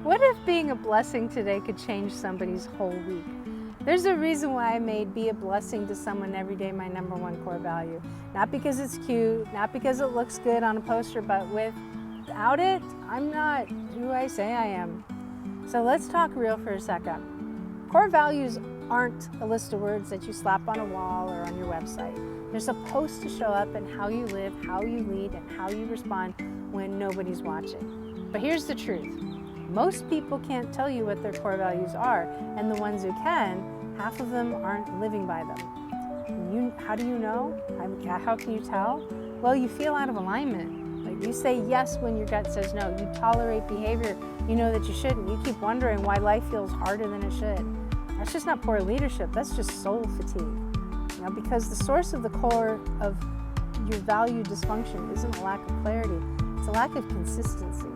What if being a blessing today could change somebody's whole week? There's a reason why I made be a blessing to someone every day my #1 core value. Not because it's cute, not because it looks good on a poster, but without it, I'm not who I say I am. So let's talk real for a second. Core values aren't a list of words that you slap on a wall or on your website. They're supposed to show up in how you live, how you lead, and how you respond when nobody's watching. But here's the truth. Most people can't tell you what their core values are, and the ones who can, half of them aren't living by them. How do you know? How can you tell? Well, you feel out of alignment. Like you say yes when your gut says no. You tolerate behavior you know that you shouldn't. You keep wondering why life feels harder than it should. That's just not poor leadership. That's just soul fatigue. Because the source of the core of your value dysfunction isn't a lack of clarity. It's a lack of consistency.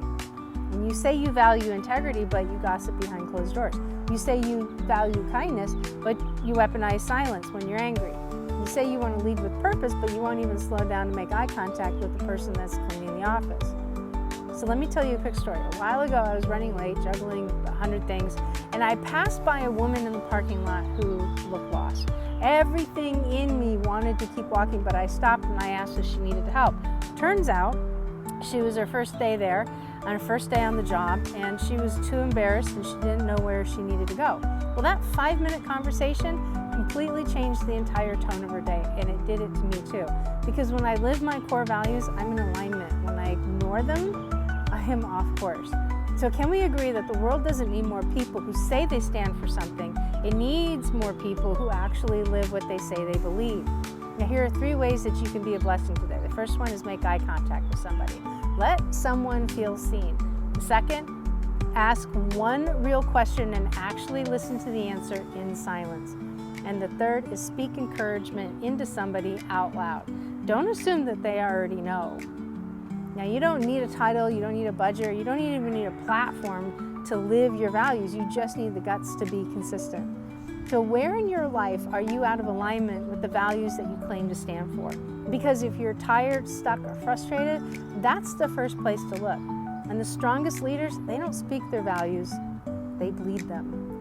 When you say you value integrity, but you gossip behind closed doors. You say you value kindness, but you weaponize silence when you're angry. You say you want to lead with purpose, but you won't even slow down to make eye contact with the person that's cleaning the office. So let me tell you a quick story. A while ago, I was running late, juggling 100 things, and I passed by a woman in the parking lot who looked lost. Everything in me wanted to keep walking, but I stopped and I asked if she needed help. Turns out, she was her first day there, on her first day on the job, and she was too embarrassed and she didn't know where she needed to go. Well, that 5-minute conversation completely changed the entire tone of her day, and it did it to me too. Because when I live my core values, I'm in alignment. When I ignore them, I am off course. So can we agree that the world doesn't need more people who say they stand for something? It needs more people who actually live what they say they believe. Now, here are 3 ways that you can be a blessing today. The first one is make eye contact with somebody. Let someone feel seen. The second, ask one real question and actually listen to the answer in silence. And the third is speak encouragement into somebody out loud. Don't assume that they already know. Now, you don't need a title, you don't need a budget, you don't even need a platform to live your values. You just need the guts to be consistent. So where in your life are you out of alignment with the values that you claim to stand for? Because if you're tired, stuck, or frustrated, that's the first place to look. And the strongest leaders, they don't speak their values, they bleed them.